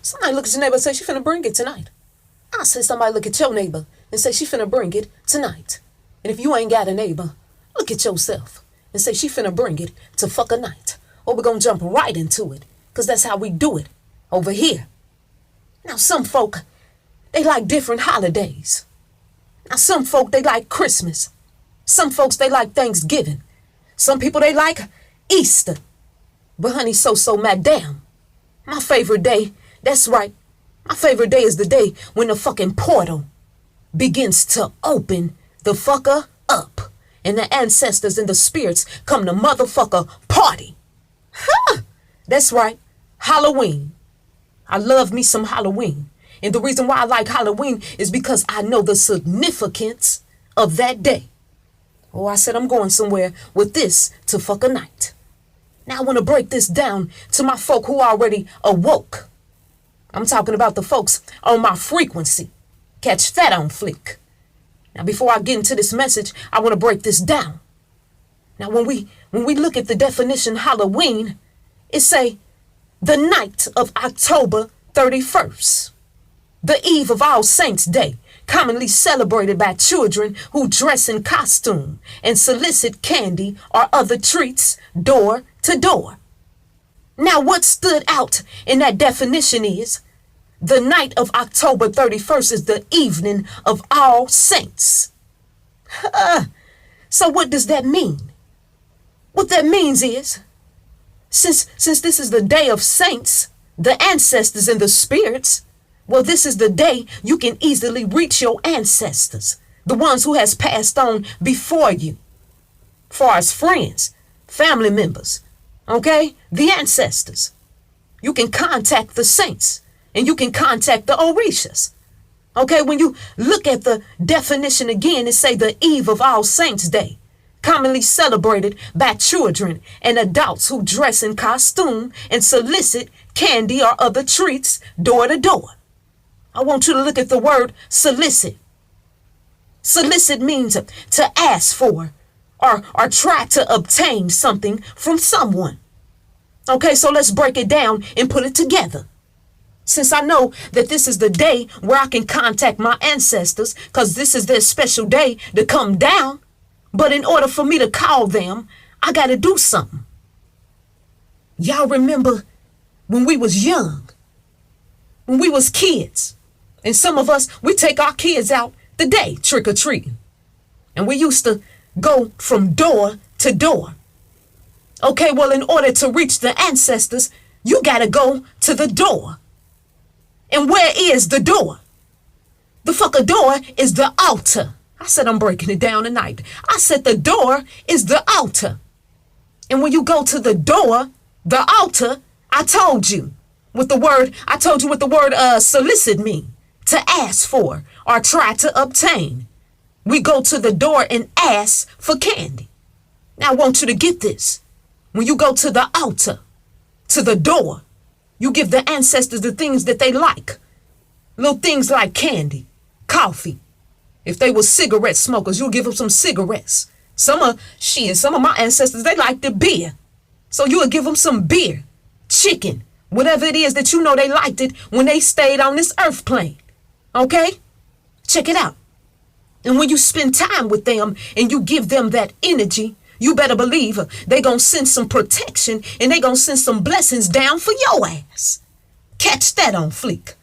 Somebody look at your neighbor and say she finna bring it tonight. I say somebody look at your neighbor and say she finna bring it tonight. And if you ain't got a neighbor, look at yourself and say she finna bring it to fuck a night. Or we're gonna jump right into it, because that's how we do it over here. Now some folk, they like different holidays. Now some folk, they like Christmas. Some folks, they like Thanksgiving. Some people, they like Easter. But honey, so madam, my favorite day, that's right, my favorite day is the day when the fucking portal begins to open the fucker up and the ancestors and the spirits come to motherfucker party. Huh! That's right, Halloween. I love me some Halloween. And the reason why I like Halloween is because I know the significance of that day. Oh, I said I'm going somewhere with this to fuck a night. Now I want to break this down to my folk who already awoke. I'm talking about the folks on my frequency. Catch that on fleek. Now before I get into this message, I want to break this down. Now when we look at the definition Halloween, it say the night of October 31st, the eve of All Saints' Day, commonly celebrated by children who dress in costume and solicit candy or other treats door to door. Now what stood out in that definition is the night of October 31st is the evening of All Saints. So what does that mean? What that means is, since this is the day of saints, the ancestors and the spirits, well, this is the day you can easily reach your ancestors, the ones who has passed on before you, far as friends, family members, okay? The ancestors. You can contact the saints and you can contact the Orishas. Okay, when you look at the definition again, it say the eve of All Saints' Day, commonly celebrated by children and adults who dress in costume and solicit candy or other treats door to door. I want you to look at the word solicit. Solicit means to ask for or try to obtain something from someone. Okay, so let's break it down and put it together. Since I know that this is the day where I can contact my ancestors, because this is their special day to come down. But in order for me to call them, I got to do something. Y'all remember when we was young, when we was kids, and some of us, we take our kids out the day trick-or-treating. And we used to go from door to door. Okay, well, in order to reach the ancestors, you got to go to the door. And where is the door? The fucker door is the altar. I said I'm breaking it down tonight. I said the door is the altar. And when you go to the door, the altar, I told you what the word solicit mean. To ask for or try to obtain. We go to the door and ask for candy. Now I want you to get this. When you go to the altar, to the door, you give the ancestors the things that they like. Little things like candy, coffee. If they were cigarette smokers, you'll give them some cigarettes. Some of my ancestors, they like the beer. So you'll give them some beer, chicken, whatever it is that you know they liked it when they stayed on this earth plane. Okay? Check it out. And when you spend time with them and you give them that energy, you better believe they gonna send some protection and they gonna send some blessings down for your ass. Catch that on fleek.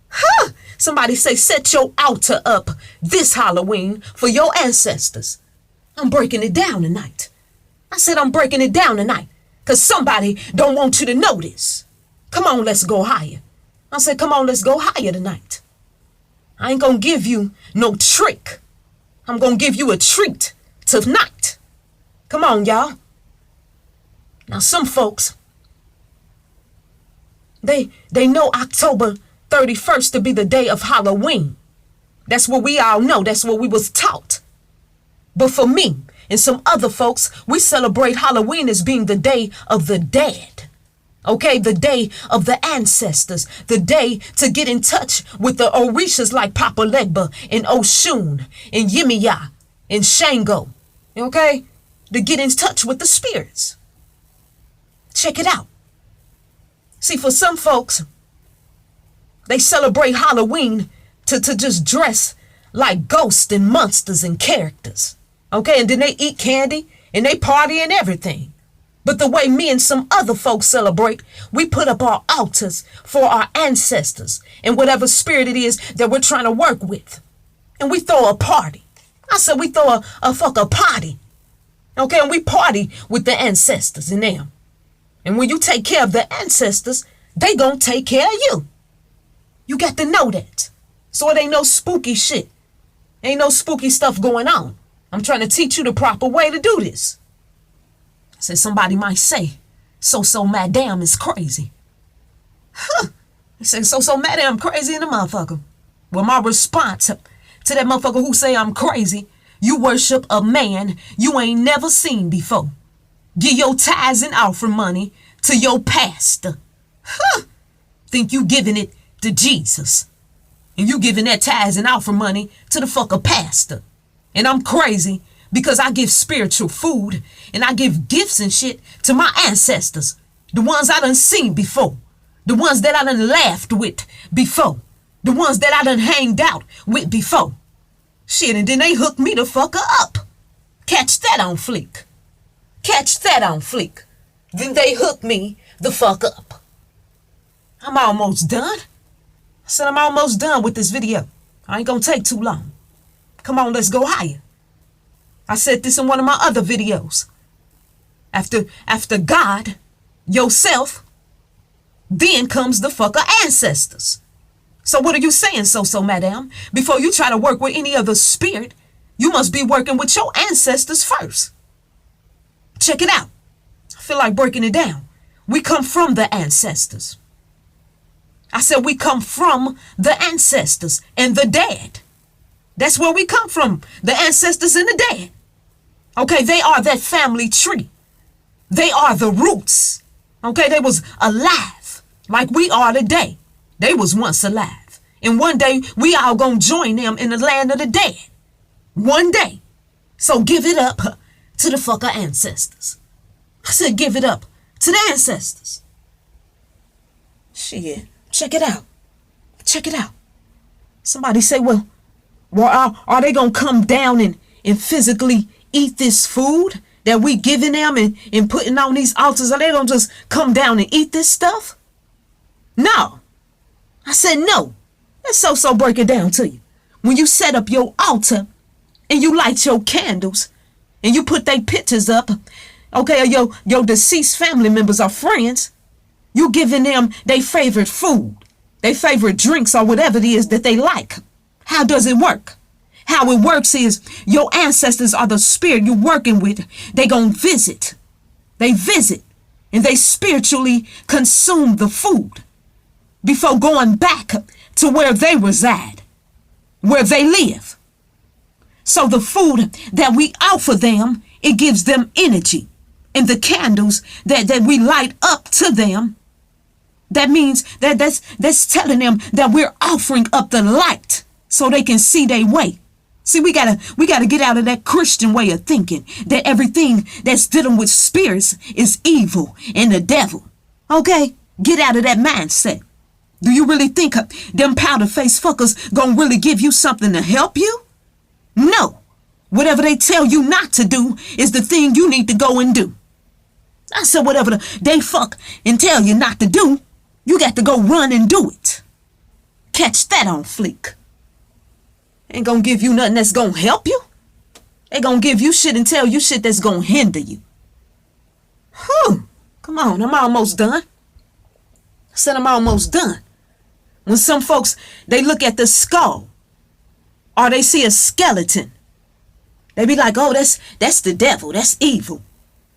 Huh? Somebody say set your altar up this Halloween for your ancestors. I'm breaking it down tonight. I said I'm breaking it down tonight because somebody don't want you to know this. Come on, let's go higher. I said, come on, let's go higher tonight. I ain't gonna give you no trick. I'm gonna give you a treat tonight. Come on, y'all. Now, some folks, they know October 31st to be the day of Halloween. That's what we all know. That's what we was taught. But for me and some other folks, we celebrate Halloween as being the day of the dead. Okay, the day of the ancestors, the day to get in touch with the Orishas like Papa Legba and Oshun and Yimiya and Shango. Okay, to get in touch with the spirits. Check it out. See, for some folks, They celebrate Halloween to just dress like ghosts and monsters and characters. Okay, and then they eat candy and they party and everything. But the way me and some other folks celebrate, we put up our altars for our ancestors and whatever spirit it is that we're trying to work with. And we throw a party. I said we throw a party. Okay, and we party with the ancestors and them. And when you take care of the ancestors, they gonna take care of you. You got to know that. So it ain't no spooky shit. Ain't no spooky stuff going on. I'm trying to teach you the proper way to do this. I said somebody might say, so madam is crazy. Huh. He said, so madam crazy in the motherfucker. Well, my response to that motherfucker who say I'm crazy, you worship a man you ain't never seen before. Give your tithes and offering money to your pastor. Huh. Think you giving it to Jesus. And you giving that tithes and offering money to the fucker pastor. And I'm crazy because I give spiritual food and I give gifts and shit to my ancestors. The ones I done seen before. The ones that I done laughed with before. The ones that I done hanged out with before. Shit, and then they hooked me the fucker up. Catch that on fleek. Catch that on fleek. Then they hooked me the fuck up. I'm almost done. I said I'm almost done with this video. I ain't gonna take too long. Come on, let's go higher. I said this in one of my other videos. After God, yourself, then comes the fucker ancestors. So what are you saying, so madam? Before you try to work with any other spirit, you must be working with your ancestors first. Check it out. I feel like breaking it down. We come from the ancestors. I said we come from the ancestors and the dead. That's where we come from. The ancestors and the dead. Okay, they are that family tree. They are the roots. Okay, they was alive like we are today. They was once alive. And one day we all gonna join them in the land of the dead. One day. So give it up to the fucker ancestors. I said give it up to the ancestors. Shit. Check it out. Check it out. Somebody say, well, are they going to come down and physically eat this food that we giving them and putting on these altars? Are they going to just come down and eat this stuff? No. I said no. Let's so break it down to you. When you set up your altar and you light your candles and you put their pictures up, okay, or your deceased family members or friends, you giving them their favorite food, their favorite drinks or whatever it is that they like. How does it work? How it works is your ancestors are the spirit you're working with. They gonna visit. They visit and they spiritually consume the food before going back to where they reside, where they live. So the food that we offer them, it gives them energy. And the candles that we light up to them, that means that's telling them that we're offering up the light so they can see their way. See, we gotta get out of that Christian way of thinking that everything that's dealing with spirits is evil and the devil. Okay? Get out of that mindset. Do you really think them powder face fuckers gonna really give you something to help you? No. Whatever they tell you not to do is the thing you need to go and do. I said whatever they fuck and tell you not to do, you got to go run and do it. Catch that on fleek. Ain't gonna give you nothing that's gonna help you. They gonna give you shit and tell you shit that's gonna hinder you. Whew. Come on, I'm almost done. I said I'm almost done. When some folks, they look at the skull or they see a skeleton, they be like, oh, that's the devil, that's evil.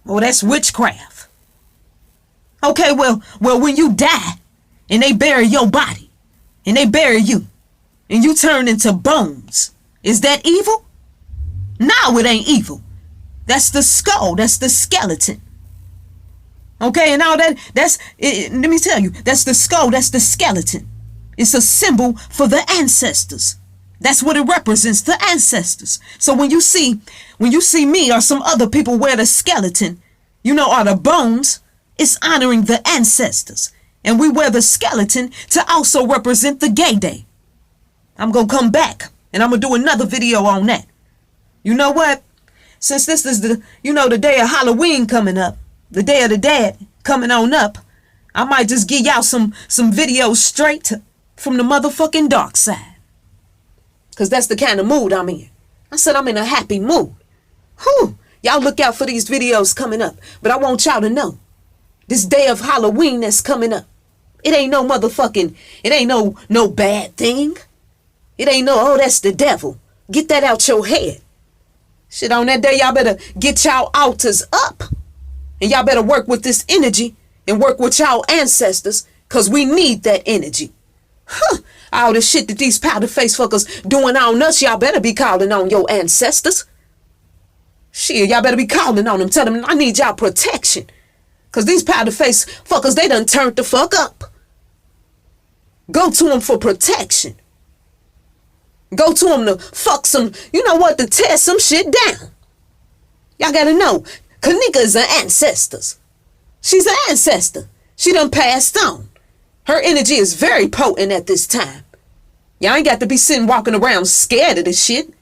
Oh, that's witchcraft. Okay, well, when you die and they bury your body and they bury you and you turn into bones, is that evil? No, it ain't evil. That's the skull. That's the skeleton. Okay, and all that's let me tell you, that's the skull. That's the skeleton. It's a symbol for the ancestors. That's what it represents, the ancestors. So when you see me or some other people wear the skeleton, you know, or the bones, it's honoring the ancestors. And we wear the skeleton to also represent the gay day. I'm going to come back and I'm going to do another video on that. You know what? Since this is the day of Halloween coming up, the Day of the Dead coming on up, I might just give y'all some videos straight from the motherfucking dark side. Because that's the kind of mood I'm in. I said I'm in a happy mood. Whew. Y'all look out for these videos coming up. But I want y'all to know, this day of Halloween that's coming up, it ain't no motherfucking, it ain't no bad thing. It ain't no, oh, that's the devil. Get that out your head. Shit, on that day, y'all better get y'all altars up. And y'all better work with this energy and work with y'all ancestors, because we need that energy. Huh. All the shit that these powder face fuckers doing on us, y'all better be calling on your ancestors. Shit, y'all better be calling on them. Tell them I need y'all protection. Because these powder face fuckers, they done turned the fuck up. Go to them for protection. Go to them to fuck some, you know what, to tear some shit down. Y'all gotta know, Kanika is an ancestor. She's an ancestor. She done passed on. Her energy is very potent at this time. Y'all ain't got to be sitting walking around scared of this shit.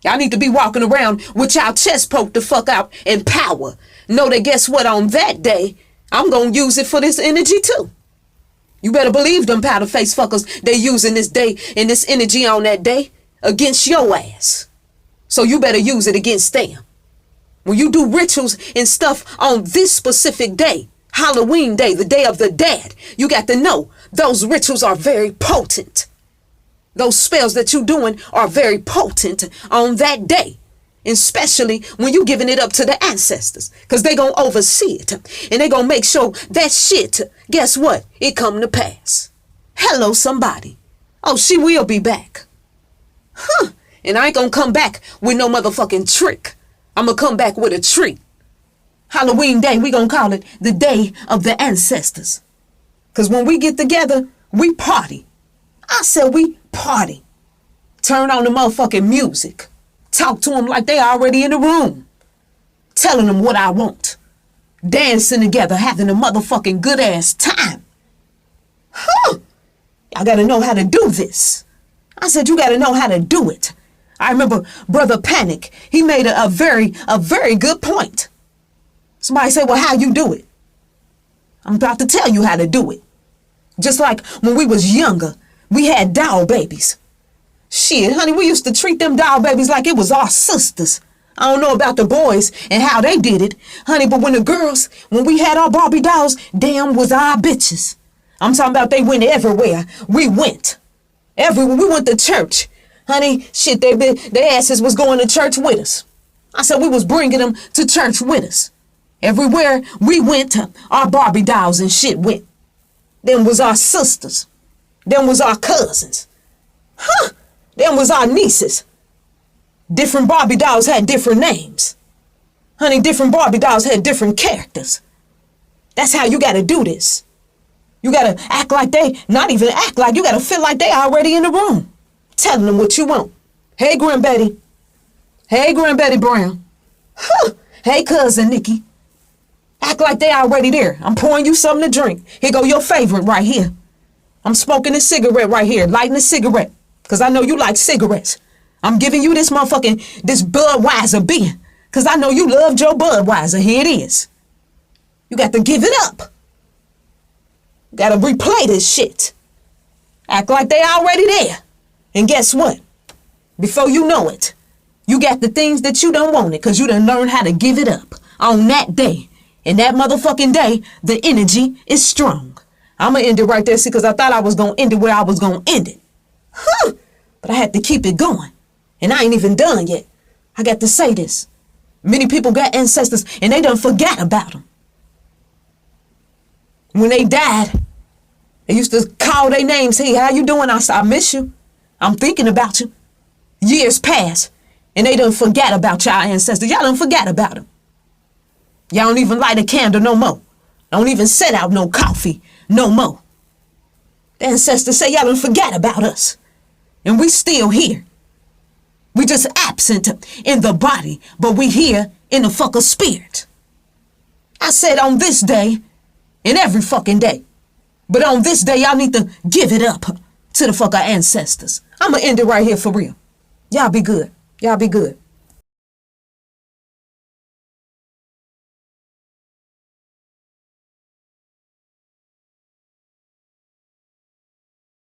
Y'all need to be walking around with y'all chest poked the fuck out in power. Know that guess what, on that day, I'm gonna use it for this energy too. You better believe them powder face fuckers, they using this day and this energy on that day against your ass. So you better use it against them. When you do rituals and stuff on this specific day, Halloween day, the Day of the Dead, you got to know those rituals are very potent. Those spells that you're doing are very potent on that day. Especially when you're giving it up to the ancestors. Because they're going to oversee it. And they're going to make sure that shit, guess what? It come to pass. Hello, somebody. Oh, she will be back. Huh. And I ain't going to come back with no motherfucking trick. I'm going to come back with a treat. Halloween day, we going to call it the Day of the Ancestors. Because when we get together, we party. I said we party. Turn on the motherfucking music. Talk to them like they already in the room. Telling them what I want. Dancing together, having a motherfucking good ass time. Huh. Y'all gotta know how to do this. I said you gotta know how to do it. I remember Brother Panic. He made a very good point. Somebody said, well, how you do it? I'm about to tell you how to do it. Just like when we was younger, we had doll babies. Shit, honey, we used to treat them doll babies like it was our sisters. I don't know about the boys and how they did it, honey, but when we had our Barbie dolls, damn was our bitches. I'm talking about they went everywhere. We went. Everywhere. We went to church. Honey, shit, their asses was going to church with us. I said we was bringing them to church with us. Everywhere we went, our Barbie dolls and shit went. Them was our sisters. Them was our cousins. Huh. Them was our nieces. Different Barbie dolls had different names. Honey, different Barbie dolls had different characters. That's how you gotta do this. You gotta act like not even act like, you gotta feel like they already in the room. Telling them what you want. Hey, Grandbetty. Hey, Grandbetty Brown. Huh. Hey, Cousin Nikki. Act like they already there. I'm pouring you something to drink. Here go your favorite right here. I'm smoking a cigarette right here, lighting a cigarette. Because I know you like cigarettes. I'm giving you this Budweiser beer. Because I know you loved your Budweiser. Here it is. You got to give it up. You got to replay this shit. Act like they already there. And guess what? Before you know it, you got the things that you don't want it. Because you done learned how to give it up on that day. And that motherfucking day, the energy is strong. I'm going to end it right there, see, because I thought I was going to end it where I was going to end it. Huh. But I had to keep it going. And I ain't even done yet. I got to say this. Many people got ancestors and they done forgot about them. When they died, they used to call their names. Hey, how you doing? I said, I miss you. I'm thinking about you. Years passed and they done forgot about y'all ancestors. Y'all done forgot about them. Y'all don't even light a candle no more. Don't even set out no coffee no more. The ancestors say y'all done forgot about us. And we still here. We just absent in the body, but we here in the fucking spirit. I said on this day, and every fucking day, But on this day, y'all need to give it up to the fuck our ancestors. I'm going to end it right here for real. Y'all be good. Y'all be good.